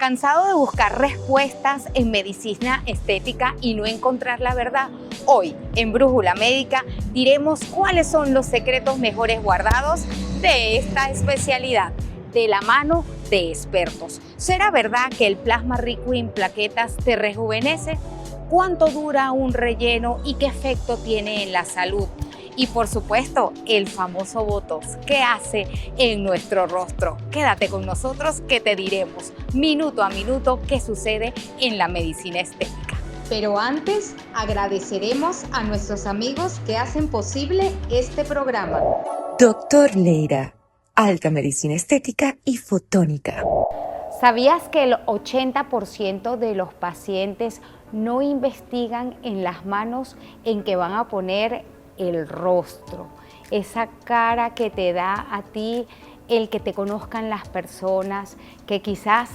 ¿Cansado de buscar respuestas en medicina estética y no encontrar la verdad? Hoy, en Brújula Médica, diremos cuáles son los secretos mejores guardados de esta especialidad, de la mano de expertos. ¿Será verdad que el plasma rico en plaquetas te rejuvenece? ¿Cuánto dura un relleno y qué efecto tiene en la salud? Y por supuesto, el famoso Botox, ¿qué hace en nuestro rostro? Quédate con nosotros que te diremos minuto a minuto qué sucede en la medicina estética. Pero antes, agradeceremos a nuestros amigos que hacen posible este programa. Doctor Leira, alta medicina estética y fotónica. ¿Sabías que el 80% de los pacientes no investigan en las manos en que van a poner el rostro? Esa cara que te da a ti el que te conozcan las personas, que quizás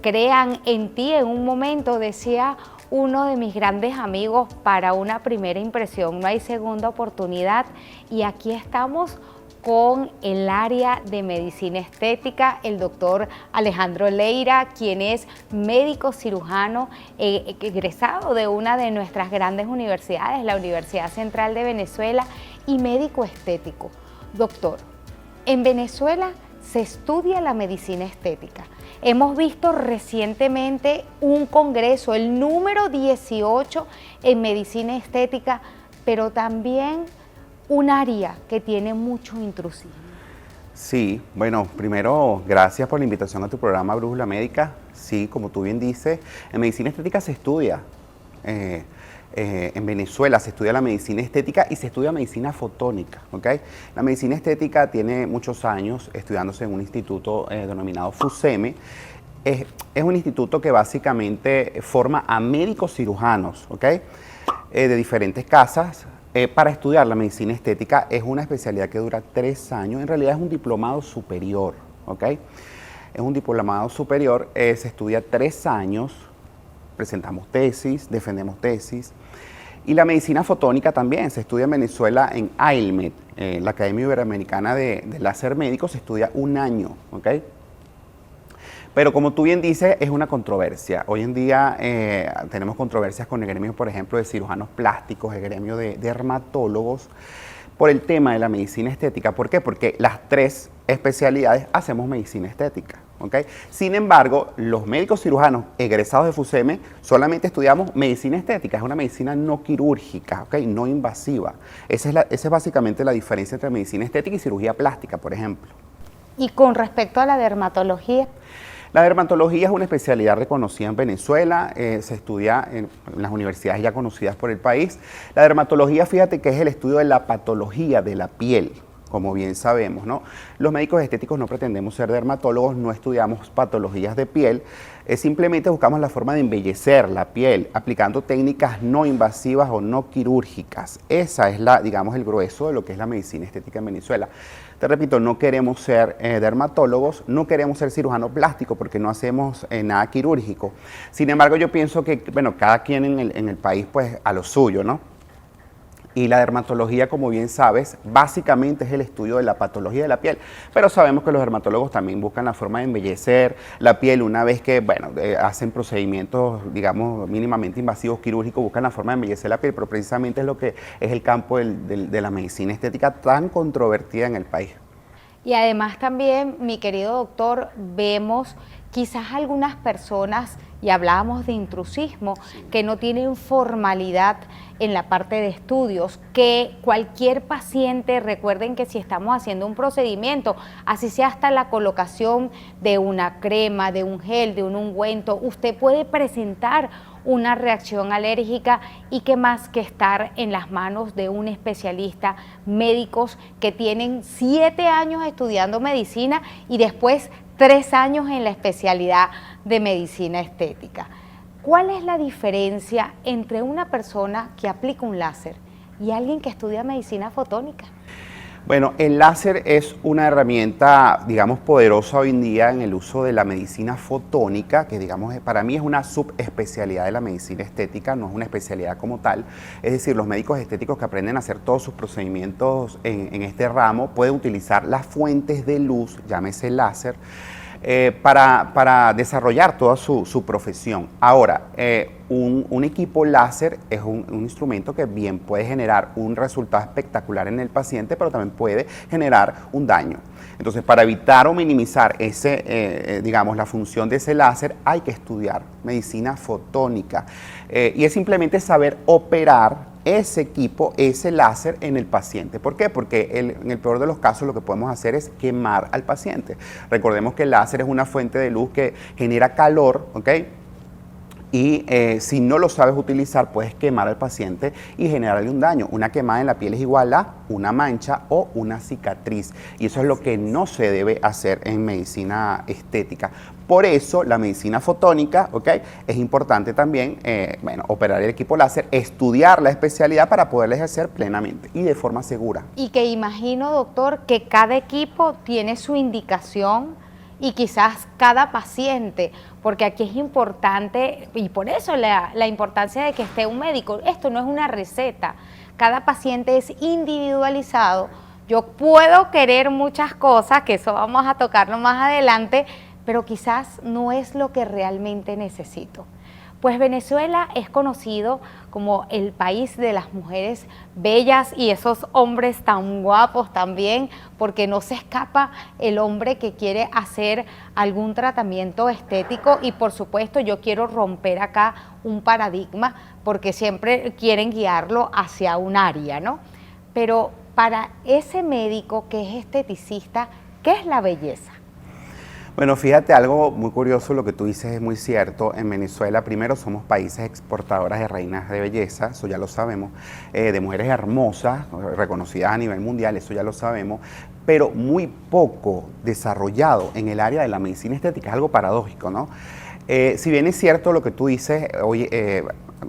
crean en ti en un momento, decía uno de mis grandes amigos, para una primera impresión no hay segunda oportunidad, y aquí estamos con el área de medicina estética, el doctor Alejandro Leira, quien es médico cirujano egresado de una de nuestras grandes universidades, la Universidad Central de Venezuela, y médico estético. Doctor, en Venezuela se estudia la medicina estética. Hemos visto recientemente un congreso, el número 18 en medicina estética, pero también un área que tiene mucho intrusismo. Sí, bueno, primero, gracias por la invitación a tu programa Brújula Médica. Sí, como tú bien dices, en medicina estética se estudia. En Venezuela se estudia la medicina estética y se estudia medicina fotónica, ¿ok? La medicina estética tiene muchos años estudiándose en un instituto denominado FUSEME. Es un instituto que básicamente forma a médicos cirujanos, ¿ok? De diferentes casas. Para estudiar la medicina estética es una especialidad que dura 3 años, en realidad es un diplomado superior, ¿ok? Es un diplomado superior, se estudia 3 años, presentamos tesis, defendemos tesis, y la medicina fotónica también se estudia en Venezuela en AILMED, la Academia Iberoamericana de Láser Médico, se estudia 1 año, ¿ok? Pero como tú bien dices, es una controversia. Hoy en día tenemos controversias con el gremio, por ejemplo, de cirujanos plásticos, el gremio de dermatólogos, por el tema de la medicina estética. ¿Por qué? Porque las 3 especialidades hacemos medicina estética, ¿ok? Sin embargo, los médicos cirujanos egresados de FUSEME solamente estudiamos medicina estética, es una medicina no quirúrgica, ¿ok? No invasiva. Esa es básicamente la diferencia entre medicina estética y cirugía plástica, por ejemplo. Y con respecto a la dermatología. La dermatología es una especialidad reconocida en Venezuela, se estudia en las universidades ya conocidas por el país. La dermatología, fíjate que es el estudio de la patología de la piel, como bien sabemos, ¿no? Los médicos estéticos no pretendemos ser dermatólogos, no estudiamos patologías de piel, simplemente buscamos la forma de embellecer la piel, aplicando técnicas no invasivas o no quirúrgicas. Esa es digamos, el grueso de lo que es la medicina estética en Venezuela. Te repito, no queremos ser dermatólogos, no queremos ser cirujano plástico porque no hacemos nada quirúrgico. Sin embargo, yo pienso que, bueno, cada quien en el país, pues, a lo suyo, ¿no? Y la dermatología, como bien sabes, básicamente es el estudio de la patología de la piel. Pero sabemos que los dermatólogos también buscan la forma de embellecer la piel una vez que, bueno, hacen procedimientos, digamos, mínimamente invasivos quirúrgicos, buscan la forma de embellecer la piel, pero precisamente es lo que es el campo de la medicina estética tan controvertida en el país. Y además también, mi querido doctor, vemos quizás algunas personas, y hablábamos de intrusismo, que no tienen formalidad en la parte de estudios, que cualquier paciente, recuerden que si estamos haciendo un procedimiento, así sea hasta la colocación de una crema, de un gel, de un ungüento, usted puede presentar una reacción alérgica, y qué más que estar en las manos de un especialista, médicos que tienen 7 años estudiando medicina y después 3 años en la especialidad de medicina estética. ¿Cuál es la diferencia entre una persona que aplica un láser y alguien que estudia medicina fotónica? Bueno, el láser es una herramienta, digamos, poderosa hoy en día en el uso de la medicina fotónica, que, digamos, para mí es una subespecialidad de la medicina estética, no es una especialidad como tal. Es decir, los médicos estéticos que aprenden a hacer todos sus procedimientos en este ramo pueden utilizar las fuentes de luz, llámese láser, para desarrollar toda su profesión. Ahora, un equipo láser es un instrumento que bien puede generar un resultado espectacular en el paciente, pero también puede generar un daño. Entonces, para evitar o minimizar digamos, la función de ese láser, hay que estudiar medicina fotónica. Y es simplemente saber operar ese equipo, ese láser en el paciente. ¿Por qué? Porque en el peor de los casos lo que podemos hacer es quemar al paciente. Recordemos que el láser es una fuente de luz que genera calor, ¿ok? Y si no lo sabes utilizar, puedes quemar al paciente y generarle un daño. Una quemada en la piel es igual a una mancha o una cicatriz. Y eso es lo que no se debe hacer en medicina estética. Por eso la medicina fotónica, ¿ok? Es importante también, operar el equipo láser, estudiar la especialidad para poderla ejercer plenamente y de forma segura. Y que imagino, doctor, que cada equipo tiene su indicación y quizás cada paciente, porque aquí es importante, y por eso la importancia de que esté un médico. Esto no es una receta, cada paciente es individualizado. Yo puedo querer muchas cosas, que eso vamos a tocarlo más adelante, pero quizás no es lo que realmente necesito. Pues Venezuela es conocido como el país de las mujeres bellas y esos hombres tan guapos también, porque no se escapa el hombre que quiere hacer algún tratamiento estético. Y por supuesto yo quiero romper acá un paradigma, porque siempre quieren guiarlo hacia un área, ¿no? Pero para ese médico que es esteticista, ¿qué es la belleza? Bueno, fíjate, algo muy curioso, lo que tú dices es muy cierto. En Venezuela, primero, somos países exportadoras de reinas de belleza, eso ya lo sabemos, de mujeres hermosas, reconocidas a nivel mundial, eso ya lo sabemos, pero muy poco desarrollado en el área de la medicina estética. Es algo paradójico, ¿no? Si bien es cierto lo que tú dices,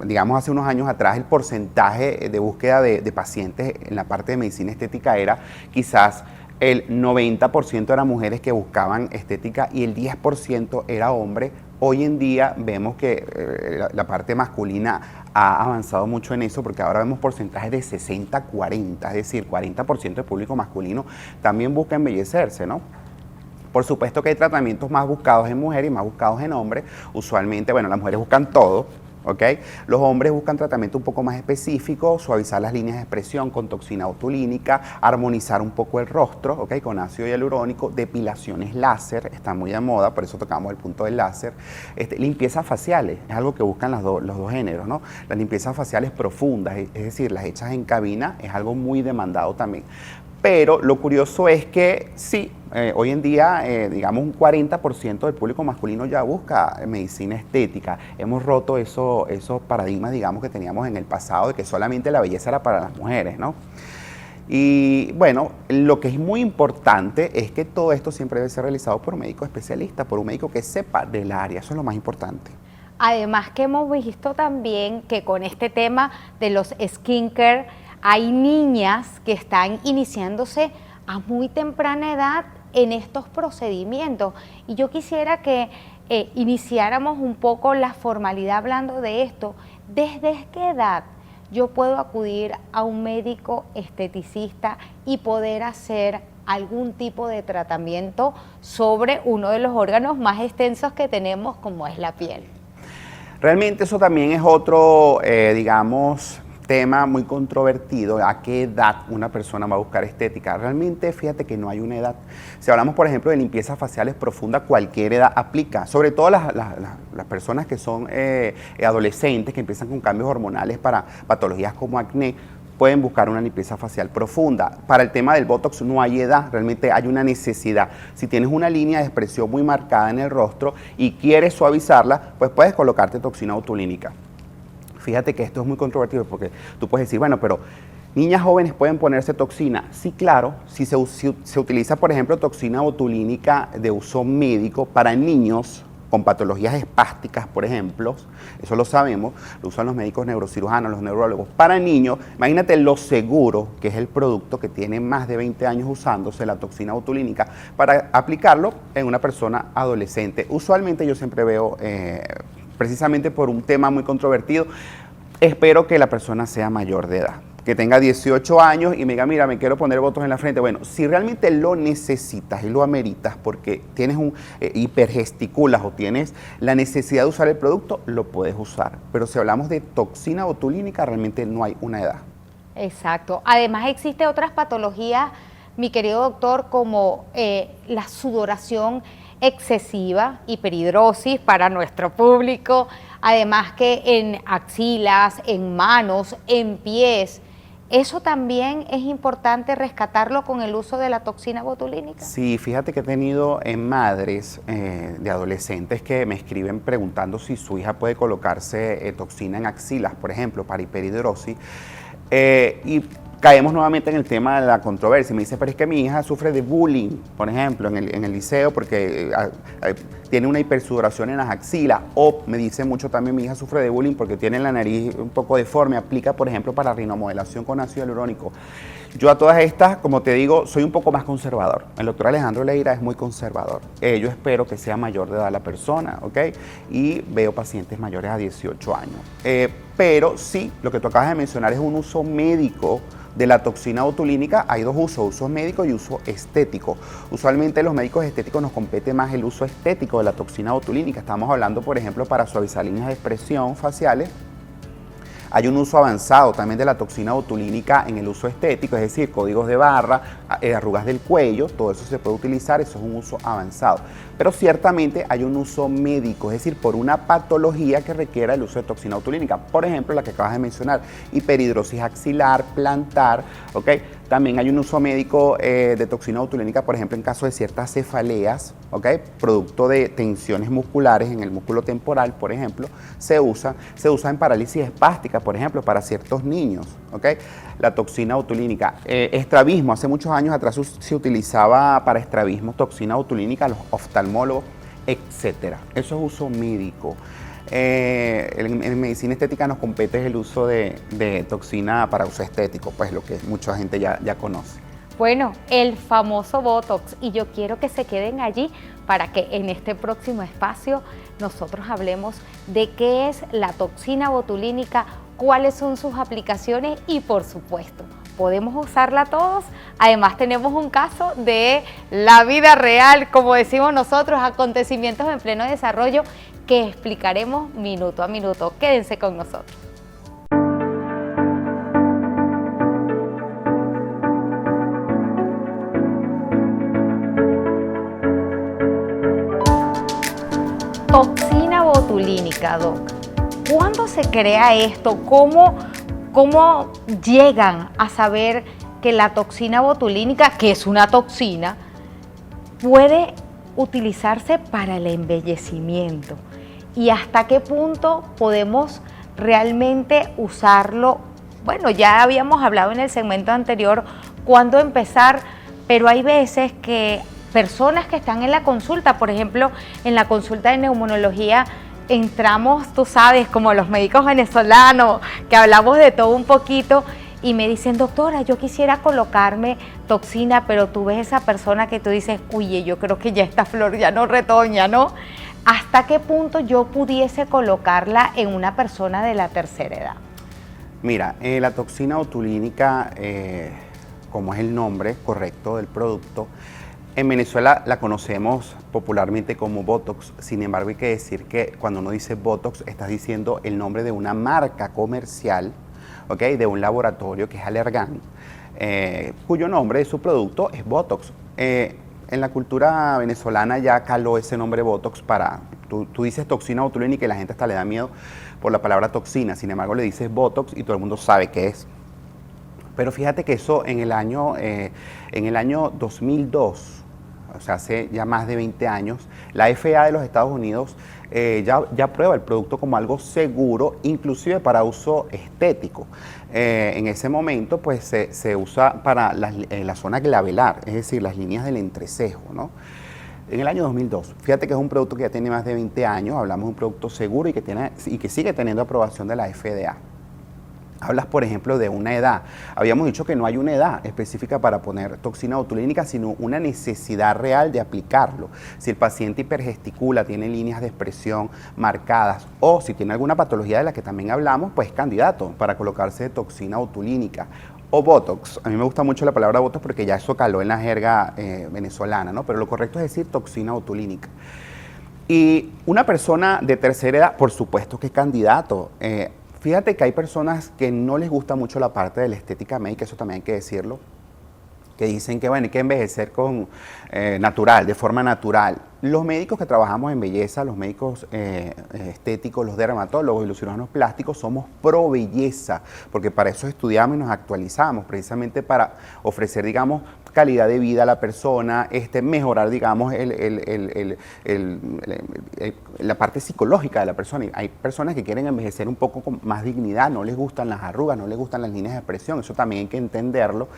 digamos hace unos años atrás el porcentaje de búsqueda de pacientes en la parte de medicina estética era quizás el 90% eran mujeres que buscaban estética y el 10% era hombre. Hoy en día vemos que la parte masculina ha avanzado mucho en eso, porque ahora vemos porcentajes de 60-40, es decir, 40% del público masculino también busca embellecerse, ¿no? Por supuesto que hay tratamientos más buscados en mujeres y más buscados en hombres. Usualmente, bueno, las mujeres buscan todo, ¿ok? Los hombres buscan tratamiento un poco más específico, suavizar las líneas de expresión con toxina botulínica, armonizar un poco el rostro, ¿ok? Con ácido hialurónico, depilaciones láser, está muy de moda, por eso tocamos el punto del láser. Limpiezas faciales, es algo que buscan los dos géneros, ¿no? Las limpiezas faciales profundas, es decir, las hechas en cabina, es algo muy demandado también. Pero lo curioso es que sí, hoy en día, digamos, un 40% del público masculino ya busca medicina estética. Hemos roto esos paradigmas, digamos, que teníamos en el pasado de que solamente la belleza era para las mujeres, ¿no? Y bueno, lo que es muy importante es que todo esto siempre debe ser realizado por un médico especialista, por un médico que sepa del área, eso es lo más importante. Además que hemos visto también que con este tema de los skincare, hay niñas que están iniciándose a muy temprana edad en estos procedimientos. Y yo quisiera que iniciáramos un poco la formalidad hablando de esto. ¿Desde qué edad yo puedo acudir a un médico esteticista y poder hacer algún tipo de tratamiento sobre uno de los órganos más extensos que tenemos, como es la piel? Realmente eso también es otro, digamos, tema muy controvertido, a qué edad una persona va a buscar estética. Realmente fíjate que no hay una edad. Si hablamos por ejemplo de limpiezas faciales profundas, cualquier edad aplica, sobre todo las personas que son adolescentes, que empiezan con cambios hormonales para patologías como acné, pueden buscar una limpieza facial profunda. Para el tema del Botox no hay edad, realmente hay una necesidad. Si tienes una línea de expresión muy marcada en el rostro y quieres suavizarla, pues puedes colocarte toxina botulínica. Fíjate que esto es muy controvertido porque tú puedes decir, bueno, pero niñas jóvenes pueden ponerse toxina. Sí, claro, si se utiliza, por ejemplo, toxina botulínica de uso médico para niños con patologías espásticas, por ejemplo, eso lo sabemos, lo usan los médicos neurocirujanos, los neurólogos. Para niños, imagínate lo seguro que es el producto que tiene más de 20 años usándose, la toxina botulínica, para aplicarlo en una persona adolescente. Usualmente yo siempre veo, precisamente por un tema muy controvertido, espero que la persona sea mayor de edad. que tenga 18 años y me diga, mira, me quiero poner botox en la frente. Bueno, si realmente lo necesitas y lo ameritas porque tienes un hipergesticulas o tienes la necesidad de usar el producto, lo puedes usar. Pero si hablamos de toxina botulínica, realmente no hay una edad. Exacto. Además existe otras patologías, mi querido doctor, como la sudoración excesiva, hiperhidrosis para nuestro público, además que en axilas, en manos, en pies. ¿Eso también es importante rescatarlo con el uso de la toxina botulínica? Sí, fíjate que he tenido madres de adolescentes que me escriben preguntando si su hija puede colocarse toxina en axilas, por ejemplo, para hiperhidrosis. Y caemos nuevamente en el tema de la controversia. Me dice, pero es que mi hija sufre de bullying, por ejemplo, en el liceo, porque tiene una hipersudoración en las axilas. O me dice mucho también, mi hija sufre de bullying porque tiene la nariz un poco deforme. Aplica, por ejemplo, para rinomodelación con ácido hialurónico. Yo a todas estas, como te digo, soy un poco más conservador. El doctor Alejandro Leira es muy conservador. Yo espero que sea mayor de edad la persona, ¿ok? Y veo pacientes mayores a 18 años. Pero sí, lo que tú acabas de mencionar es un uso médico de la toxina botulínica. Hay dos usos, uso médico y uso estético. Usualmente los médicos estéticos nos compete más el uso estético de la toxina botulínica. Estamos hablando, por ejemplo, para suavizar líneas de expresión faciales. Hay un uso avanzado también de la toxina botulínica en el uso estético, es decir, códigos de barra, arrugas del cuello, todo eso se puede utilizar, eso es un uso avanzado. Pero ciertamente hay un uso médico, es decir, por una patología que requiera el uso de toxina botulínica. Por ejemplo, la que acabas de mencionar, hiperhidrosis axilar, plantar, ¿ok? También hay un uso médico de toxina botulínica, por ejemplo, en caso de ciertas cefaleas, ¿ok? Producto de tensiones musculares en el músculo temporal, por ejemplo, se usa en parálisis espástica, por ejemplo, para ciertos niños, ¿ok? La toxina botulínica. Estrabismo, hace muchos años atrás se utilizaba para estrabismo toxina botulínica, los oftalmólogos, etcétera. Eso es uso médico. En medicina estética nos compete el uso de toxina para uso estético, pues lo que mucha gente ya conoce. Bueno, el famoso Botox, y yo quiero que se queden allí para que en este próximo espacio nosotros hablemos de qué es la toxina botulínica, cuáles son sus aplicaciones y, por supuesto, podemos usarla todos. Además tenemos un caso de la vida real, como decimos nosotros, acontecimientos en pleno desarrollo que explicaremos minuto a minuto. Quédense con nosotros. Toxina botulínica, Doc. ¿Cuándo se crea esto? ¿Cómo llegan a saber que la toxina botulínica, que es una toxina, puede utilizarse para el embellecimiento? ¿Y hasta qué punto podemos realmente usarlo? Bueno, ya habíamos hablado en el segmento anterior cuándo empezar, pero hay veces que personas que están en la consulta, por ejemplo, en la consulta de neumonología, entramos, tú sabes, como los médicos venezolanos, que hablamos de todo un poquito, y me dicen, doctora, yo quisiera colocarme toxina, pero tú ves esa persona que tú dices, oye, yo creo que ya esta flor ya no retoña, ¿no? ¿Hasta qué punto yo pudiese colocarla en una persona de la tercera edad? Mira, la toxina botulínica, como es el nombre correcto del producto, en Venezuela la conocemos popularmente como Botox. Sin embargo, hay que decir que cuando uno dice Botox, estás diciendo el nombre de una marca comercial, ¿okay? De un laboratorio que es Allergan, cuyo nombre de su producto es Botox. En la cultura venezolana ya caló ese nombre Botox para... Tú dices toxina botulínica y la gente hasta le da miedo por la palabra toxina. Sin embargo, le dices Botox y todo el mundo sabe qué es. Pero fíjate que eso en el año 2002, o sea, hace ya más de 20 años, la FDA de los Estados Unidos ya prueba el producto como algo seguro, inclusive para uso estético. En ese momento, pues, se usa para la zona glabelar, es decir, las líneas del entrecejo, ¿no? En el año 2002, fíjate que es un producto que ya tiene más de 20 años, hablamos de un producto seguro y que sigue teniendo aprobación de la FDA. Hablas, por ejemplo, de una edad. Habíamos dicho que no hay una edad específica para poner toxina botulínica, sino una necesidad real de aplicarlo. Si el paciente hipergesticula, tiene líneas de expresión marcadas o si tiene alguna patología de la que también hablamos, pues es candidato para colocarse toxina botulínica. O Botox. A mí me gusta mucho la palabra Botox porque ya eso caló en la jerga venezolana, ¿no? Pero lo correcto es decir toxina botulínica. Y una persona de tercera edad, por supuesto que es candidato. Fíjate que hay personas que no les gusta mucho la parte de la estética médica, eso también hay que decirlo, que dicen que bueno, hay que envejecer con natural, de forma natural. Los médicos que trabajamos en belleza, los médicos estéticos, los dermatólogos y los cirujanos plásticos somos pro belleza, porque para eso estudiamos y nos actualizamos, precisamente para ofrecer, digamos, calidad de vida a la persona, mejorar, digamos, la parte psicológica de la persona. Hay personas que quieren envejecer un poco con más dignidad, no les gustan las arrugas, no les gustan las líneas de expresión, eso también hay que entenderlo.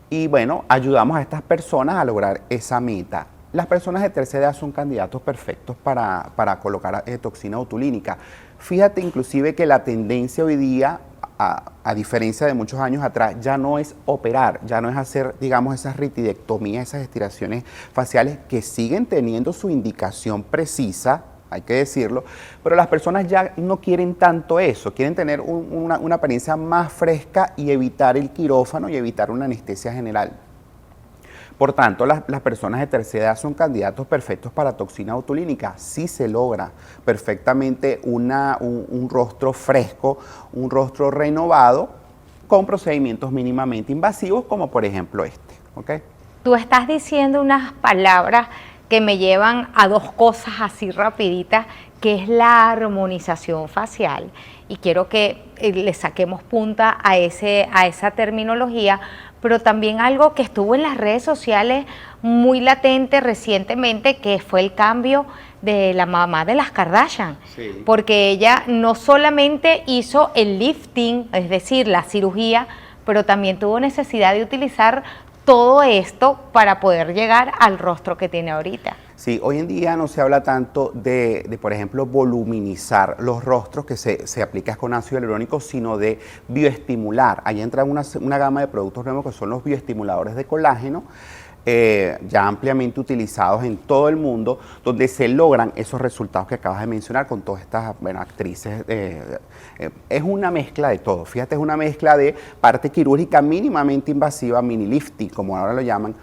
Y bueno, ayudamos a estas personas a lograr esa meta. Las personas de tercera edad son candidatos perfectos para colocar toxina botulínica. Fíjate inclusive que la tendencia hoy día, a diferencia de muchos años atrás, ya no es operar, ya no es hacer, digamos, esas ritidectomías, esas estiraciones faciales que siguen teniendo su indicación precisa, hay que decirlo, pero las personas ya no quieren tanto eso, quieren tener una apariencia más fresca y evitar el quirófano y evitar una anestesia general. Por tanto, las personas de tercera edad son candidatos perfectos para toxina botulínica. Sí se logra perfectamente un rostro fresco, un rostro renovado, con procedimientos mínimamente invasivos, como por ejemplo este. ¿Okay? Tú estás diciendo unas palabras que me llevan a dos cosas así rapiditas, que es la armonización facial. Y quiero que le saquemos punta a esa terminología, pero también algo que estuvo en las redes sociales muy latente recientemente, que fue el cambio de la mamá de las Kardashian, sí. Porque ella no solamente hizo el lifting, es decir, la cirugía, pero también tuvo necesidad de utilizar todo esto para poder llegar al rostro que tiene ahorita. Sí, hoy en día no se habla tanto de por ejemplo, voluminizar los rostros, que se aplica con ácido hialurónico, sino de bioestimular. Ahí entra una gama de productos nuevos que son los bioestimuladores de colágeno, ya ampliamente utilizados en todo el mundo, donde se logran esos resultados que acabas de mencionar con todas estas actrices. Es una mezcla de todo, fíjate, es una mezcla de parte quirúrgica mínimamente invasiva, mini lifting, como ahora lo llaman,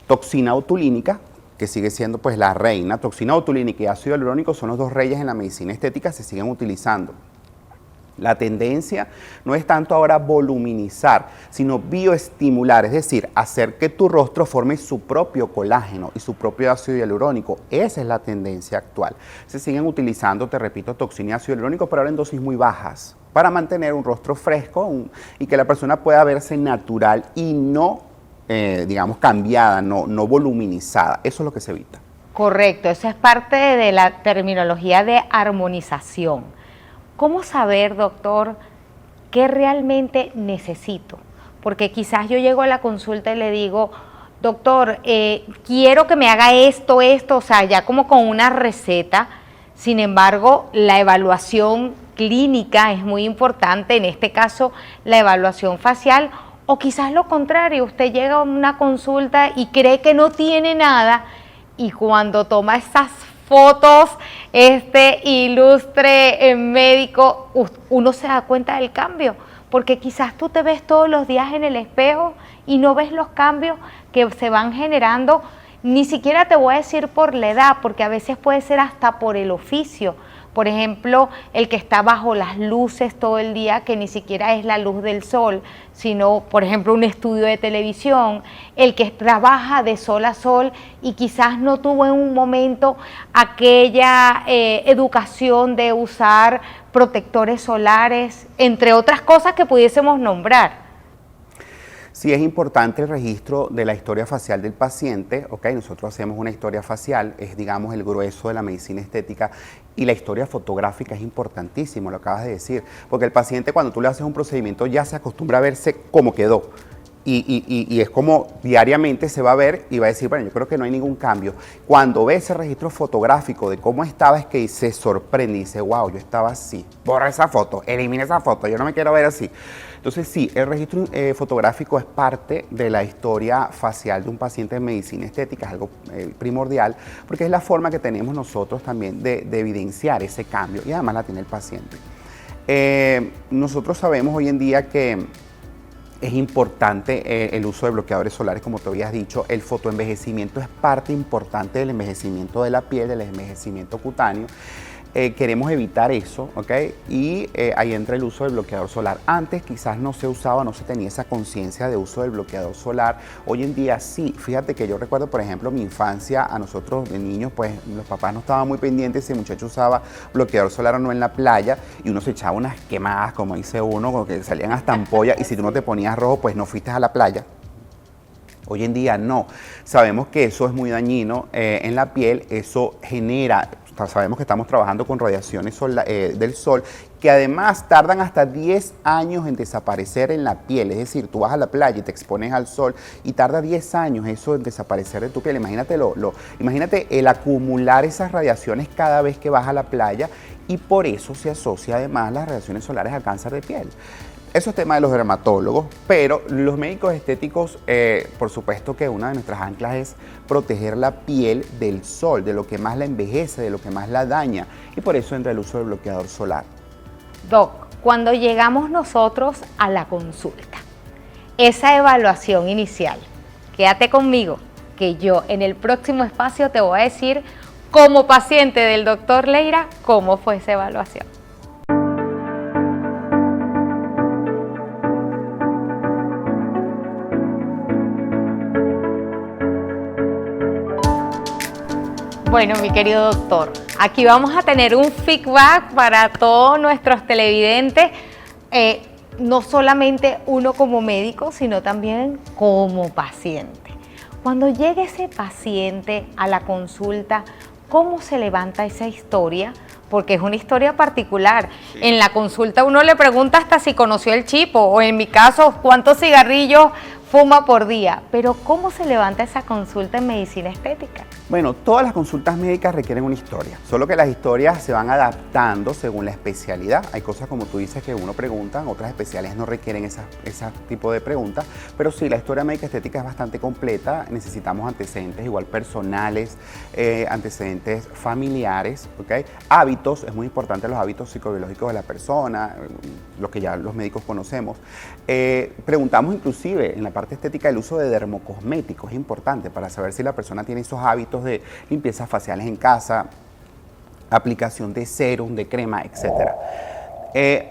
toxina botulínica, que sigue siendo pues la reina. Toxina botulínica y ácido hialurónico son los dos reyes en la medicina estética, se siguen utilizando. La tendencia no es tanto ahora voluminizar, sino bioestimular, es decir, hacer que tu rostro forme su propio colágeno y su propio ácido hialurónico. Esa es la tendencia actual. Se siguen utilizando, te repito, toxina y ácido hialurónico, pero ahora en dosis muy bajas, para mantener un rostro fresco y que la persona pueda verse natural y no, digamos, cambiada, no voluminizada. Eso es lo que se evita. Correcto, eso es parte de la terminología de armonización. ¿Cómo saber, doctor, qué realmente necesito? Porque quizás yo llego a la consulta y le digo, doctor, quiero que me haga esto, o sea, ya como con una receta. Sin embargo, la evaluación clínica es muy importante, en este caso, la evaluación facial, o quizás lo contrario, usted llega a una consulta y cree que no tiene nada, y cuando toma esas fotos, ilustre médico, uno se da cuenta del cambio, porque quizás tú te ves todos los días en el espejo y no ves los cambios que se van generando, ni siquiera te voy a decir por la edad, porque a veces puede ser hasta por el oficio. Por ejemplo, el que está bajo las luces todo el día, que ni siquiera es la luz del sol, sino, por ejemplo, un estudio de televisión, el que trabaja de sol a sol y quizás no tuvo en un momento aquella educación de usar protectores solares, entre otras cosas que pudiésemos nombrar. Sí, es importante el registro de la historia facial del paciente, ¿ok? Nosotros hacemos una historia facial, es, digamos, el grueso de la medicina estética, y la historia fotográfica es importantísimo, lo acabas de decir, porque el paciente, cuando tú le haces un procedimiento, ya se acostumbra a verse como quedó. y es como diariamente se va a ver y va a decir, bueno, yo creo que no hay ningún cambio. Cuando ve ese registro fotográfico de cómo estaba, es que se sorprende y dice, wow, yo estaba así. Borra esa foto, elimina esa foto, yo no me quiero ver así. Entonces sí, el registro fotográfico es parte de la historia facial de un paciente en medicina estética, es algo primordial, porque es la forma que tenemos nosotros también de evidenciar ese cambio, y además la tiene el paciente. Nosotros sabemos hoy en día que es importante el uso de bloqueadores solares, como te habías dicho. El fotoenvejecimiento es parte importante del envejecimiento de la piel, del envejecimiento cutáneo. Queremos evitar eso, ¿ok? Y ahí entra el uso del bloqueador solar. Antes quizás no se usaba, no se tenía esa conciencia de uso del bloqueador solar. Hoy en día sí. Fíjate que yo recuerdo, por ejemplo, mi infancia, a nosotros de niños, pues los papás no estaban muy pendientes si el muchacho usaba bloqueador solar o no en la playa, y uno se echaba unas quemadas, como dice uno, como que salían hasta ampollas, y si tú no te ponías rojo, pues no fuiste a la playa. Hoy en día no. Sabemos que eso es muy dañino en la piel, eso genera... Sabemos que estamos trabajando con radiaciones del sol, que además tardan hasta 10 años en desaparecer en la piel. Es decir, tú vas a la playa y te expones al sol y tarda 10 años eso en desaparecer de tu piel. Imagínate el acumular esas radiaciones cada vez que vas a la playa, y por eso se asocia además las radiaciones solares al cáncer de piel. Eso es tema de los dermatólogos, pero los médicos estéticos, por supuesto que una de nuestras anclas es proteger la piel del sol, de lo que más la envejece, de lo que más la daña, y por eso entra el uso del bloqueador solar. Doc, cuando llegamos nosotros a la consulta, esa evaluación inicial, quédate conmigo, que yo en el próximo espacio te voy a decir, como paciente del doctor Leira, cómo fue esa evaluación. Bueno, mi querido doctor, aquí vamos a tener un feedback para todos nuestros televidentes, no solamente uno como médico, sino también como paciente. Cuando llegue ese paciente a la consulta, ¿cómo se levanta esa historia? Porque es una historia particular. Sí. En la consulta uno le pregunta hasta si conoció el chipo, o en mi caso, cuántos cigarrillos fuma por día. Pero ¿cómo se levanta esa consulta en medicina estética? Bueno, todas las consultas médicas requieren una historia, solo que las historias se van adaptando según la especialidad. Hay cosas, como tú dices, que uno pregunta, otras especialidades no requieren ese tipo de preguntas, pero sí, la historia médica estética es bastante completa. Necesitamos antecedentes igual personales, antecedentes familiares, ¿ok? Hábitos, es muy importante los hábitos psicobiológicos de la persona, lo que ya los médicos conocemos. Preguntamos inclusive en la parte estética el uso de dermocosméticos, es importante para saber si la persona tiene esos hábitos de limpiezas faciales en casa, aplicación de serum, de crema, etc.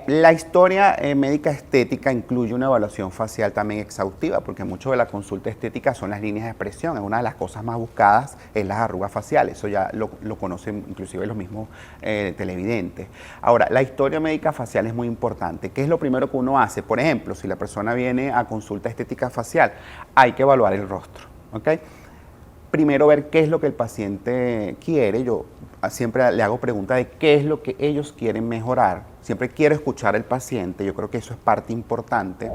La historia médica estética incluye una evaluación facial también exhaustiva, porque mucho de la consulta estética son las líneas de expresión. Una de las cosas más buscadas es las arrugas faciales, eso ya lo conocen inclusive los mismos televidentes. Ahora, la historia médica facial es muy importante. ¿Qué es lo primero que uno hace? Por ejemplo, si la persona viene a consulta estética facial, hay que evaluar el rostro, ¿ok? Primero ver qué es lo que el paciente quiere. Yo siempre le hago preguntas de qué es lo que ellos quieren mejorar. Siempre quiero escuchar al paciente, yo creo que eso es parte importante.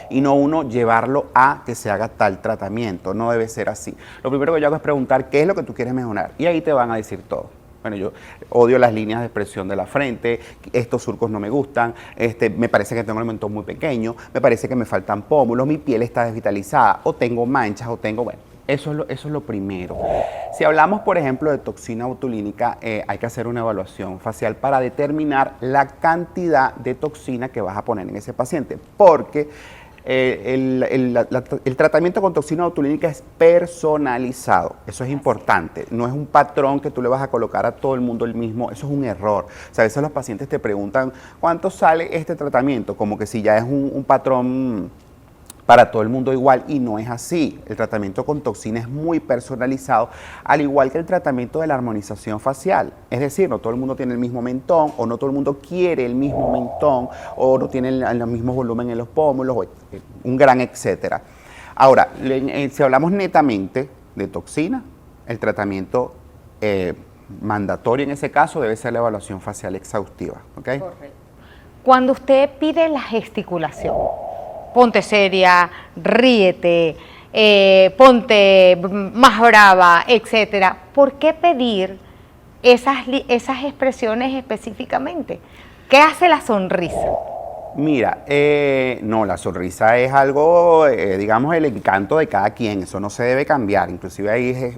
Y no uno llevarlo a que se haga tal tratamiento, no debe ser así. Lo primero que yo hago es preguntar qué es lo que tú quieres mejorar, y ahí te van a decir todo. Bueno, yo odio las líneas de expresión de la frente, estos surcos no me gustan, me parece que tengo el mentón muy pequeño, me parece que me faltan pómulos, mi piel está desvitalizada, o tengo manchas, o tengo, bueno. Eso es lo primero. Si hablamos, por ejemplo, de toxina botulínica, hay que hacer una evaluación facial para determinar la cantidad de toxina que vas a poner en ese paciente, porque el tratamiento con toxina botulínica es personalizado. Eso es importante. No es un patrón que tú le vas a colocar a todo el mundo el mismo. Eso es un error. O sea, a veces los pacientes te preguntan, ¿cuánto sale este tratamiento? Como que si ya es un patrón para todo el mundo igual, y no es así. El tratamiento con toxina es muy personalizado, al igual que el tratamiento de la armonización facial. Es decir, no todo el mundo tiene el mismo mentón, o no todo el mundo quiere el mismo mentón, o no tiene el mismo volumen en los pómulos, un gran etcétera. Ahora, si hablamos netamente de toxina, el tratamiento mandatorio en ese caso debe ser la evaluación facial exhaustiva, ¿ok? Correcto. Cuando usted pide la gesticulación, ponte seria, ríete, ponte más brava, etcétera. ¿Por qué pedir esas expresiones específicamente? ¿Qué hace la sonrisa? Mira, no, la sonrisa es algo, digamos, el encanto de cada quien, eso no se debe cambiar, inclusive hay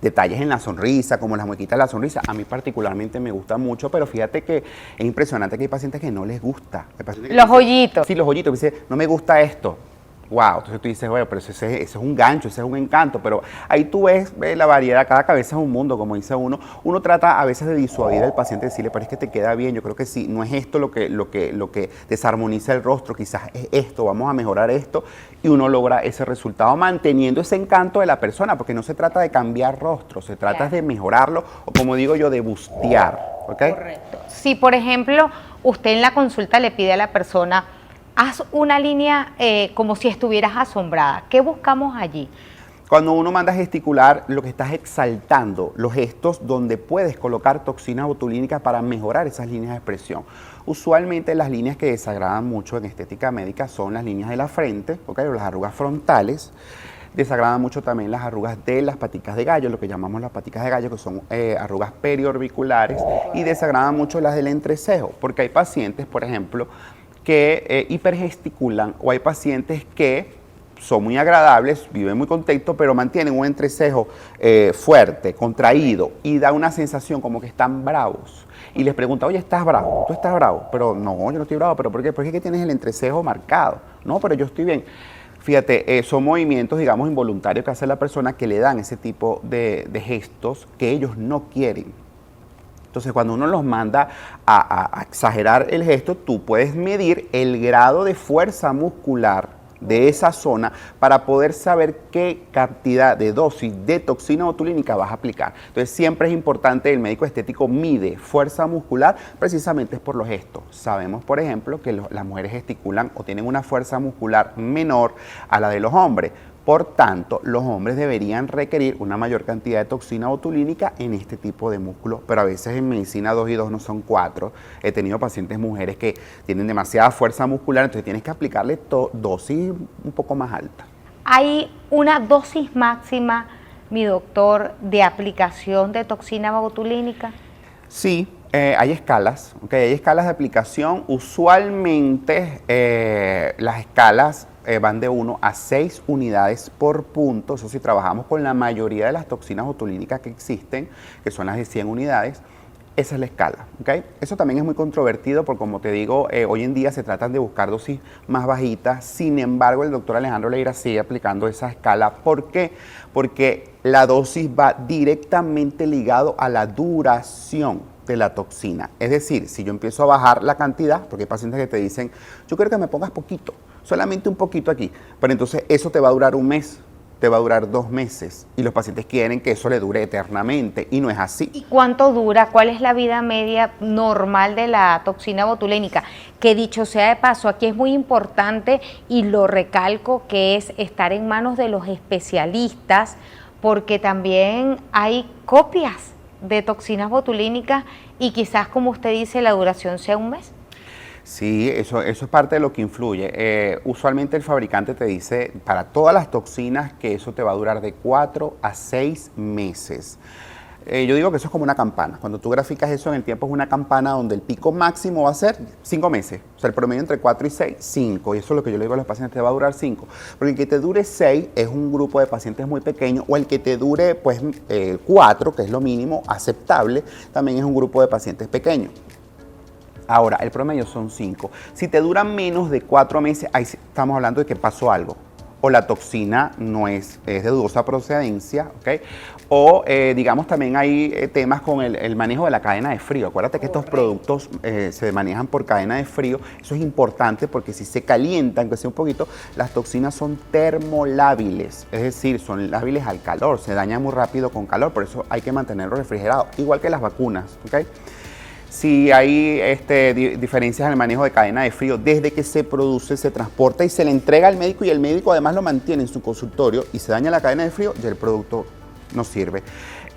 detalles en la sonrisa, como las muequitas de la sonrisa, a mí particularmente me gusta mucho, pero fíjate que es impresionante que hay pacientes que no les gusta. Los hoyitos. Sí, los hoyitos, que dicen, no me gusta esto. Wow, entonces tú dices, bueno, pero ese es un gancho, ese es un encanto, pero ahí tú ves la variedad, cada cabeza es un mundo, como dice uno. Uno trata a veces de disuadir al paciente, decirle, pero es que te queda bien, yo creo que sí, no es esto lo que desarmoniza el rostro, quizás es esto, vamos a mejorar esto, y uno logra ese resultado manteniendo ese encanto de la persona, porque no se trata de cambiar rostro, se trata de mejorarlo, o como digo yo, de bustear, ¿ok? Correcto. Si, por ejemplo, usted en la consulta le pide a la persona, haz una línea como si estuvieras asombrada. ¿Qué buscamos allí? Cuando uno manda a gesticular, lo que estás exaltando los gestos donde puedes colocar toxina botulínica para mejorar esas líneas de expresión. Usualmente las líneas que desagradan mucho en estética médica son las líneas de la frente, ¿okay? O las arrugas frontales. Desagradan mucho también las arrugas de las paticas de gallo, lo que llamamos las paticas de gallo, que son arrugas periorbiculares, y desagradan mucho las del entrecejo, porque hay pacientes, por ejemplo, que hipergesticulan, o hay pacientes que son muy agradables, viven muy contentos, pero mantienen un entrecejo fuerte, contraído, y da una sensación como que están bravos. Y les pregunta, oye, ¿estás bravo? ¿Tú estás bravo? Pero no, yo no estoy bravo. ¿Pero por qué? Porque es que tienes el entrecejo marcado. No, pero yo estoy bien. Fíjate, son movimientos, digamos, involuntarios que hace la persona que le dan ese tipo de gestos que ellos no quieren. Entonces, cuando uno los manda a exagerar el gesto, tú puedes medir el grado de fuerza muscular de esa zona para poder saber qué cantidad de dosis de toxina botulínica vas a aplicar. Entonces, siempre es importante, el médico estético mide fuerza muscular precisamente por los gestos. Sabemos, por ejemplo, que las mujeres gesticulan o tienen una fuerza muscular menor a la de los hombres. Por tanto, los hombres deberían requerir una mayor cantidad de toxina botulínica en este tipo de músculos, pero a veces en medicina 2 y 2 no son 4. He tenido pacientes mujeres que tienen demasiada fuerza muscular, entonces tienes que aplicarle dosis un poco más alta. ¿Hay una dosis máxima, mi doctor, de aplicación de toxina botulínica? Sí. Hay escalas, ¿okay? Hay escalas de aplicación. Usualmente las escalas van de 1 a 6 unidades por punto. Eso sí, trabajamos con la mayoría de las toxinas botulínicas que existen, que son las de 100 unidades. Esa es la escala, ¿okay? Eso también es muy controvertido porque, como te digo, hoy en día se tratan de buscar dosis más bajitas. Sin embargo, el doctor Alejandro Leira sigue aplicando esa escala. ¿Por qué? Porque la dosis va directamente ligado a la duración de la toxina. Es decir, si yo empiezo a bajar la cantidad, porque hay pacientes que te dicen, yo quiero que me pongas poquito, solamente un poquito aquí, pero entonces eso te va a durar un mes, te va a durar 2 meses, y los pacientes quieren que eso le dure eternamente, y no es así. ¿Y cuánto dura? ¿Cuál es la vida media normal de la toxina botulínica? Que dicho sea de paso, aquí es muy importante, y lo recalco, que es estar en manos de los especialistas, porque también hay copias de toxinas botulínicas y quizás, como usted dice, la duración sea un mes. Sí, eso es parte de lo que influye. Usualmente el fabricante te dice para todas las toxinas que eso te va a durar de 4 a 6 meses. Yo digo que eso es como una campana. Cuando tú graficas eso en el tiempo es una campana donde el pico máximo va a ser 5 meses. O sea, el promedio entre 4 y 6, 5. Y eso es lo que yo le digo a los pacientes, te va a durar 5. Porque el que te dure 6 es un grupo de pacientes muy pequeño, o el que te dure pues 4, que es lo mínimo aceptable, también es un grupo de pacientes pequeños. Ahora, el promedio son 5. Si te duran menos de 4 meses, ahí estamos hablando de que pasó algo. O la toxina no es de dudosa procedencia, ¿ok? O digamos también hay temas con el manejo de la cadena de frío. Acuérdate que estos productos se manejan por cadena de frío. Eso es importante porque si se calientan, aunque sea un poquito, las toxinas son termolábiles, es decir, son lábiles al calor, se dañan muy rápido con calor, por eso hay que mantenerlo refrigerado, igual que las vacunas, ¿ok? Si hay diferencias en el manejo de cadena de frío, desde que se produce, se transporta y se le entrega al médico, y el médico además lo mantiene en su consultorio y se daña la cadena de frío, ya el producto no sirve.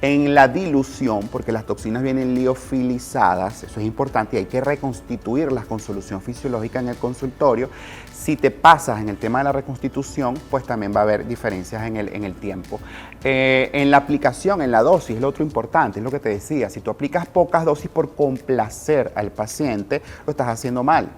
En la dilución, porque las toxinas vienen liofilizadas, eso es importante y hay que reconstituirlas con solución fisiológica en el consultorio. Si te pasas en el tema de la reconstitución, pues también va a haber diferencias en el tiempo. En la aplicación, en la dosis, es lo otro importante, es lo que te decía. Si tú aplicas pocas dosis por complacer al paciente, lo estás haciendo mal.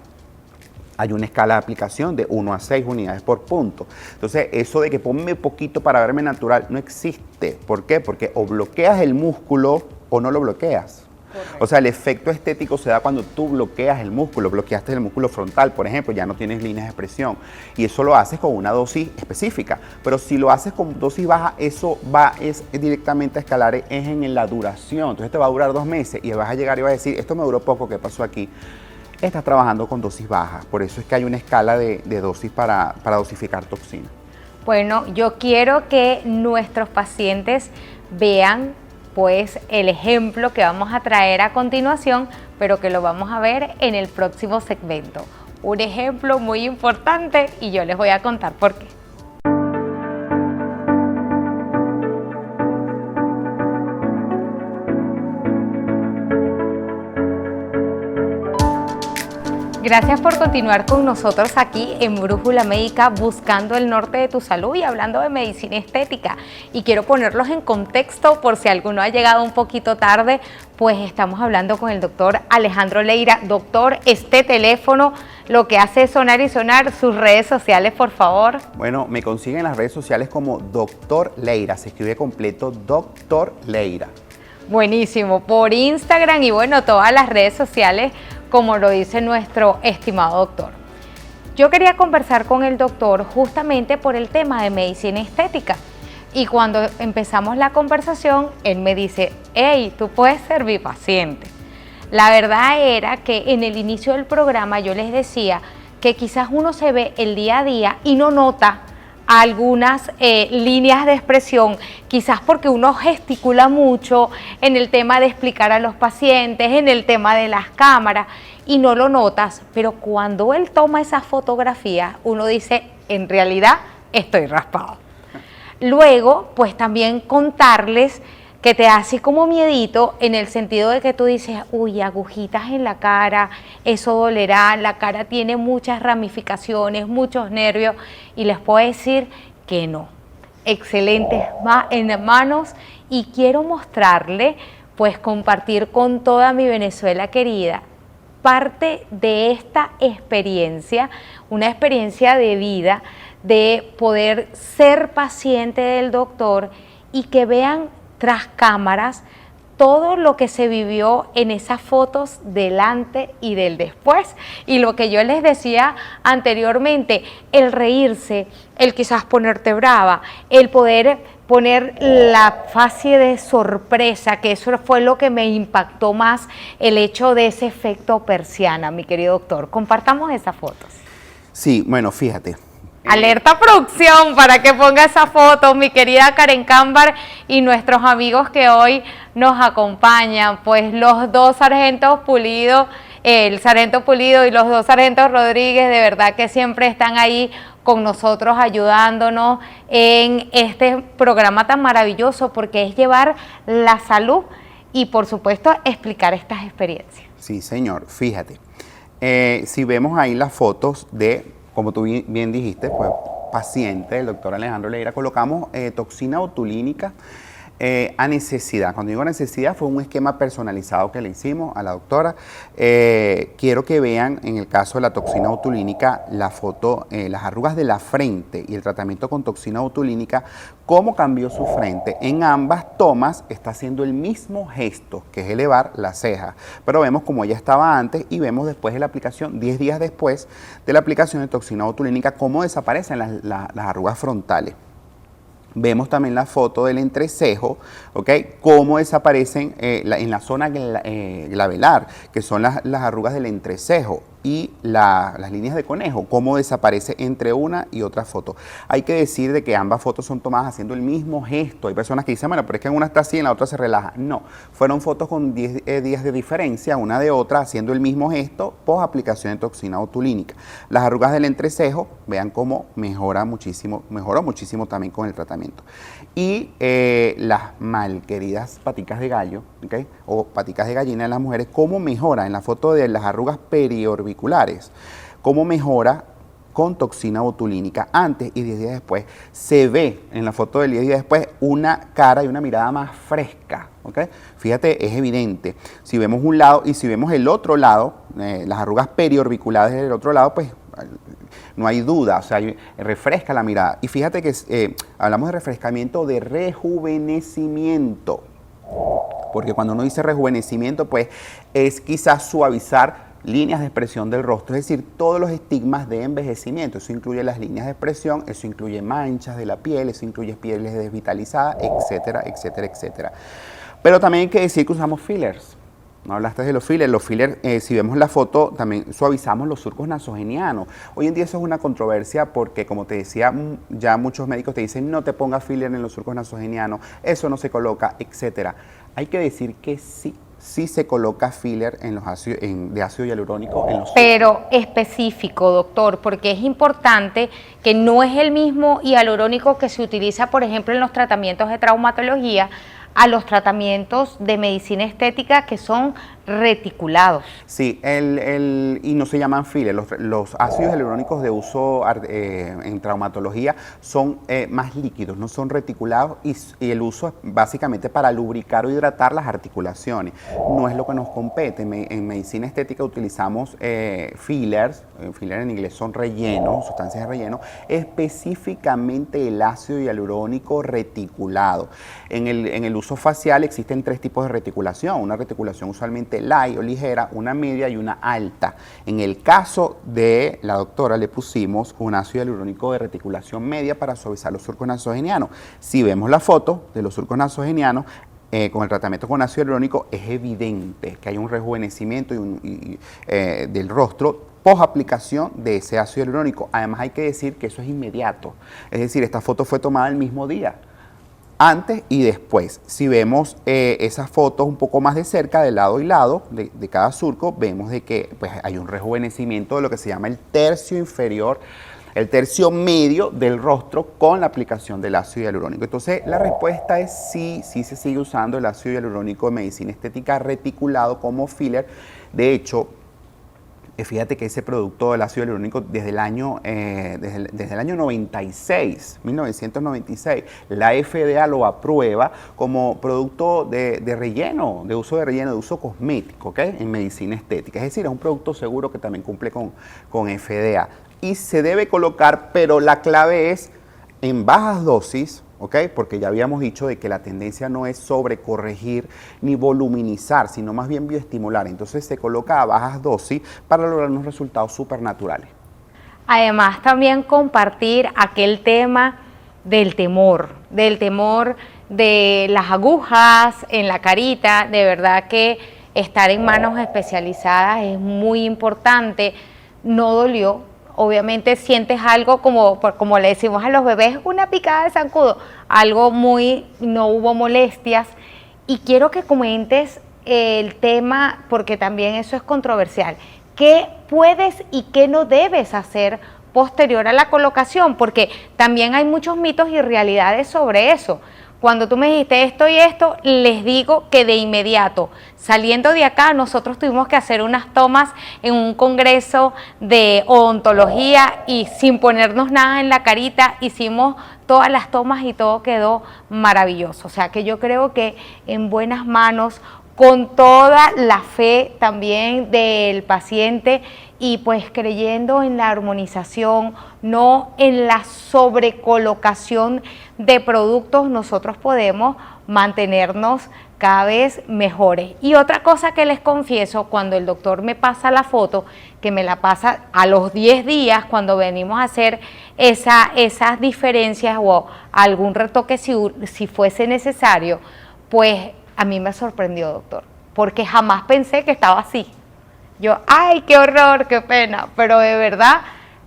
Hay una escala de aplicación de 1 a 6 unidades por punto. Entonces, eso de que ponme poquito para verme natural no existe. ¿Por qué? Porque o bloqueas el músculo o no lo bloqueas. Correcto. O sea, el efecto estético se da cuando tú bloqueas el músculo, bloqueaste el músculo frontal, por ejemplo, ya no tienes líneas de expresión. Y eso lo haces con una dosis específica. Pero si lo haces con dosis baja, eso va directamente a escalar es en la duración. Entonces te va a durar 2 meses y vas a llegar y vas a decir, esto me duró poco, ¿qué pasó aquí? Estás trabajando con dosis bajas, por eso es que hay una escala de dosis para dosificar toxina. Bueno, yo quiero que nuestros pacientes vean pues el ejemplo que vamos a traer a continuación, pero que lo vamos a ver en el próximo segmento. Un ejemplo muy importante y yo les voy a contar por qué. Gracias por continuar con nosotros aquí en Brújula Médica, buscando el norte de tu salud y hablando de medicina estética. Y quiero ponerlos en contexto por si alguno ha llegado un poquito tarde, pues estamos hablando con el doctor Alejandro Leira. Doctor, este teléfono lo que hace es sonar y sonar. Sus redes sociales, por favor. Bueno, me consiguen en las redes sociales como Doctor Leira, se escribe completo Doctor Leira. Buenísimo, por Instagram y bueno, todas las redes sociales, como lo dice nuestro estimado doctor. Yo quería conversar con el doctor justamente por el tema de medicina estética. Y cuando empezamos la conversación, él me dice, hey, tú puedes ser mi paciente. La verdad era que en el inicio del programa yo les decía que quizás uno se ve el día a día y no nota algunas líneas de expresión, quizás porque uno gesticula mucho en el tema de explicar a los pacientes, en el tema de las cámaras y no lo notas, pero cuando él toma esas fotografías uno dice, en realidad estoy raspado. Luego, pues también contarles que te hace como miedito en el sentido de que tú dices, uy, agujitas en la cara, eso dolerá, la cara tiene muchas ramificaciones, muchos nervios, y les puedo decir que no. Excelentes en manos, y quiero mostrarle, pues compartir con toda mi Venezuela querida, parte de esta experiencia, una experiencia de vida, de poder ser paciente del doctor y que vean tras cámaras todo lo que se vivió en esas fotos del antes y del después. Y lo que yo les decía anteriormente, el reírse, el quizás ponerte brava, el poder poner la fase de sorpresa, que eso fue lo que me impactó más, el hecho de ese efecto persiana, mi querido doctor. Compartamos esas fotos. Sí, bueno, fíjate. Alerta producción para que ponga esa foto, mi querida Karen Cámbar y nuestros amigos que hoy nos acompañan, pues los dos sargentos Pulido, el sargento Pulido y los dos sargentos Rodríguez, de verdad que siempre están ahí con nosotros ayudándonos en este programa tan maravilloso porque es llevar la salud y por supuesto explicar estas experiencias. Sí, señor, fíjate, si vemos ahí las fotos de, como tú bien dijiste, pues paciente del doctor Alejandro Leira, colocamos toxina botulínica a necesidad. Cuando digo necesidad, fue un esquema personalizado que le hicimos a la doctora. Quiero que vean, en el caso de la toxina botulínica, la foto, las arrugas de la frente y el tratamiento con toxina botulínica, cómo cambió su frente. En ambas tomas está haciendo el mismo gesto, que es elevar la ceja. Pero vemos como ella estaba antes y vemos después de la aplicación, 10 días después de la aplicación de toxina botulínica, cómo desaparecen las arrugas frontales. Vemos también la foto del entrecejo, ¿ok? Cómo desaparecen en la zona glabelar, que son las arrugas del entrecejo. y las líneas de conejo, cómo desaparece entre una y otra foto. Hay que decir de que ambas fotos son tomadas haciendo el mismo gesto. Hay personas que dicen, bueno, pero es que en una está así y en la otra se relaja. No, fueron fotos con 10 días de diferencia una de otra, haciendo el mismo gesto post aplicación de toxina botulínica. Las arrugas del entrecejo, vean cómo mejoró muchísimo también con el tratamiento. Y las malqueridas paticas de gallo, ¿okay? O paticas de gallina en las mujeres, cómo mejora en la foto de las arrugas periorbiculares, cómo mejora con toxina botulínica antes y 10 días después. Se ve en la foto del 10 días después una cara y una mirada más fresca, ¿okay? Fíjate, es evidente. Si vemos un lado y si vemos el otro lado, las arrugas periorbiculares del otro lado, pues no hay duda, o sea, refresca la mirada. Y fíjate que hablamos de refrescamiento, de rejuvenecimiento, porque cuando uno dice rejuvenecimiento, pues es quizás suavizar líneas de expresión del rostro, es decir, todos los estigmas de envejecimiento. Eso incluye las líneas de expresión, eso incluye manchas de la piel, eso incluye pieles desvitalizadas, etcétera, etcétera, etcétera. Pero también hay que decir que usamos fillers. No hablaste de los fillers. Los fillers, si vemos la foto, también suavizamos los surcos nasogenianos. Hoy en día eso es una controversia porque, como te decía, ya muchos médicos te dicen no te pongas filler en los surcos nasogenianos, eso no se coloca, etcétera. Hay que decir que sí se coloca filler en los de ácido hialurónico en los surcos. Pero específico, doctor, porque es importante que no es el mismo hialurónico que se utiliza, por ejemplo, en los tratamientos de traumatología, a los tratamientos de medicina estética que son reticulados. Sí, y no se llaman filler. Los ácidos hialurónicos de uso en traumatología son más líquidos, no son reticulados y el uso es básicamente para lubricar o hidratar las articulaciones. No es lo que nos compete. En medicina estética utilizamos fillers, fillers en inglés son rellenos, sustancias de relleno, específicamente el ácido hialurónico reticulado. En el uso facial existen 3 tipos de reticulación, una reticulación usualmente light o ligera, una media y una alta. En el caso de la doctora le pusimos un ácido hialurónico de reticulación media para suavizar los surcos nasogenianos. Si vemos la foto de los surcos nasogenianos, con el tratamiento con ácido hialurónico es evidente que hay un rejuvenecimiento del rostro post aplicación de ese ácido hialurónico. Además hay que decir que eso es inmediato, es decir, esta foto fue tomada el mismo día, antes y después. Si vemos esas fotos un poco más de cerca, de lado y lado de cada surco, vemos de que pues, hay un rejuvenecimiento de lo que se llama el tercio inferior, el tercio medio del rostro con la aplicación del ácido hialurónico. Entonces, la respuesta es sí se sigue usando el ácido hialurónico de medicina estética reticulado como filler. De hecho, fíjate que ese producto del ácido hialurónico desde el año 96, 1996, la FDA lo aprueba como producto de relleno, de uso cosmético, ¿ok? En medicina estética. Es decir, es un producto seguro que también cumple con FDA. Y se debe colocar, pero la clave es en bajas dosis, ¿ok? Porque ya habíamos dicho de que la tendencia no es sobrecorregir ni voluminizar, sino más bien bioestimular. Entonces se coloca a bajas dosis para lograr unos resultados supernaturales. Además, también compartir aquel tema del temor de las agujas en la carita. De verdad que estar en manos especializadas es muy importante. No dolió. Obviamente sientes algo como le decimos a los bebés, una picada de zancudo, no hubo molestias. Y quiero que comentes el tema, porque también eso es controversial. ¿Qué puedes y qué no debes hacer posterior a la colocación? Porque también hay muchos mitos y realidades sobre eso. Cuando tú me dijiste esto y esto, les digo que de inmediato, saliendo de acá, nosotros tuvimos que hacer unas tomas en un congreso de odontología y sin ponernos nada en la carita, hicimos todas las tomas y todo quedó maravilloso. O sea que yo creo que en buenas manos, con toda la fe también del paciente y pues creyendo en la armonización, no en la sobrecolocación de productos, nosotros podemos mantenernos cada vez mejores. Y otra cosa que les confieso, cuando el doctor me pasa la foto, que me la pasa a los 10 días, cuando venimos a hacer esas diferencias o algún retoque si fuese necesario, pues a mí me sorprendió, doctor, porque jamás pensé que estaba así. Yo, ay, qué horror, qué pena, pero de verdad,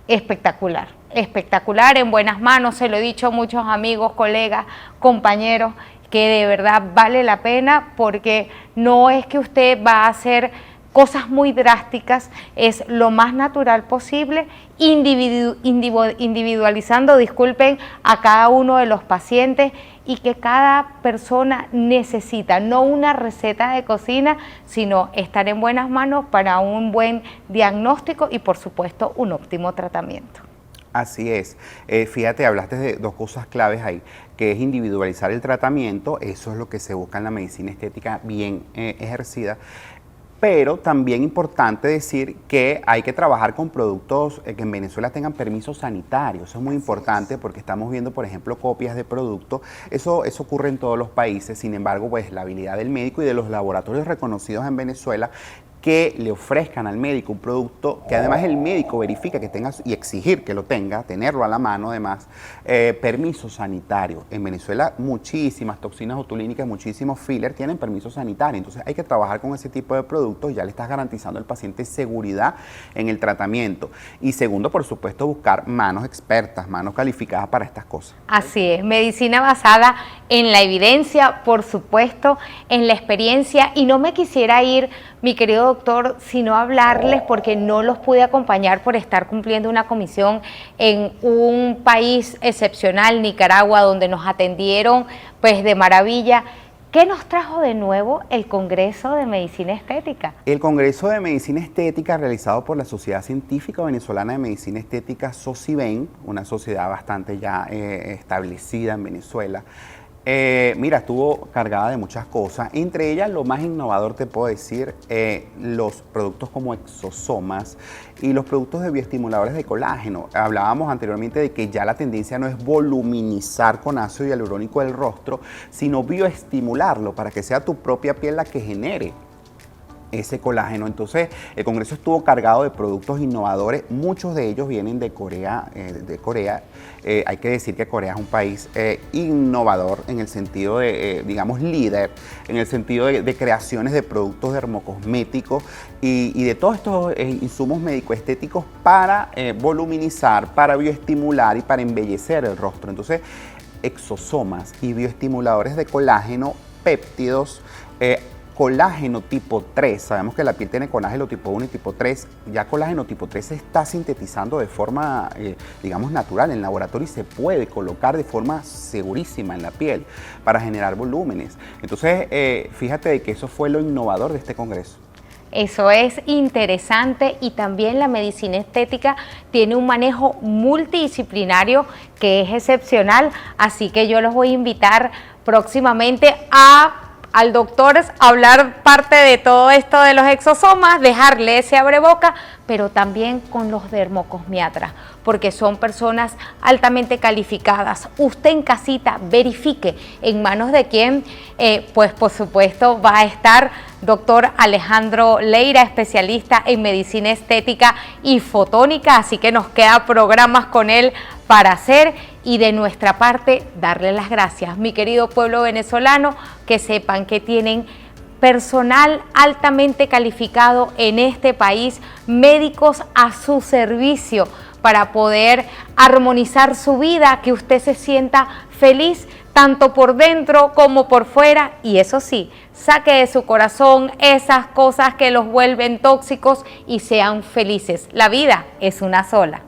espectacular, espectacular, en buenas manos, se lo he dicho a muchos amigos, colegas, compañeros, que de verdad vale la pena porque no es que usted va a hacer cosas muy drásticas, es lo más natural posible, individualizando, disculpen, a cada uno de los pacientes y que cada persona necesita, no una receta de cocina, sino estar en buenas manos para un buen diagnóstico y por supuesto un óptimo tratamiento. Así es. Fíjate, hablaste de dos cosas claves ahí, que es individualizar el tratamiento, eso es lo que se busca en la medicina estética bien ejercida. Pero también importante decir que hay que trabajar con productos que en Venezuela tengan permisos sanitarios. Eso es muy importante porque estamos viendo, por ejemplo, copias de productos. Eso ocurre en todos los países. Sin embargo, pues la habilidad del médico y de los laboratorios reconocidos en Venezuela que le ofrezcan al médico un producto que además el médico verifica que tenga y exigir que lo tenga, tenerlo a la mano además, permiso sanitario. En Venezuela muchísimas toxinas botulínicas, muchísimos fillers tienen permiso sanitario, entonces hay que trabajar con ese tipo de productos, ya le estás garantizando al paciente seguridad en el tratamiento. Y segundo, por supuesto, buscar manos expertas, manos calificadas para estas cosas. Así es, medicina basada en la evidencia, por supuesto, en la experiencia, y no me quisiera ir, mi querido doctor, sino hablarles porque no los pude acompañar por estar cumpliendo una comisión en un país excepcional, Nicaragua, donde nos atendieron pues de maravilla. ¿Qué nos trajo de nuevo el Congreso de Medicina Estética? El Congreso de Medicina Estética realizado por la Sociedad Científica Venezolana de Medicina Estética, SOCIVEN, una sociedad bastante ya establecida en Venezuela. Mira, estuvo cargada de muchas cosas, entre ellas lo más innovador te puedo decir, los productos como exosomas y los productos de bioestimuladores de colágeno. Hablábamos anteriormente de que ya la tendencia no es voluminizar con ácido hialurónico el rostro, sino bioestimularlo para que sea tu propia piel la que genere ese colágeno. Entonces el Congreso estuvo cargado de productos innovadores, muchos de ellos vienen de Corea. Hay que decir que Corea es un país innovador en el sentido de, digamos, líder, en el sentido de creaciones de productos dermocosméticos y de todos estos insumos médico-estéticos para voluminizar, para bioestimular y para embellecer el rostro. Entonces, exosomas y bioestimuladores de colágeno, péptidos, colágeno tipo 3, sabemos que la piel tiene colágeno tipo 1 y tipo 3, ya colágeno tipo 3 se está sintetizando de forma, digamos, natural en laboratorio y se puede colocar de forma segurísima en la piel para generar volúmenes. Entonces, fíjate de que eso fue lo innovador de este congreso. Eso es interesante y también la medicina estética tiene un manejo multidisciplinario que es excepcional, así que yo los voy a invitar próximamente al doctor hablar parte de todo esto de los exosomas, dejarle ese abreboca, pero también con los dermocosmiatras, porque son personas altamente calificadas. Usted en casita verifique en manos de quién, pues por supuesto va a estar doctor Alejandro Leira, especialista en medicina estética y fotónica, así que nos queda programas con él para hacer y de nuestra parte darle las gracias. Mi querido pueblo venezolano, que sepan que tienen personal altamente calificado en este país, médicos a su servicio para poder armonizar su vida, que usted se sienta feliz tanto por dentro como por fuera y eso sí, saque de su corazón esas cosas que los vuelven tóxicos y sean felices. La vida es una sola.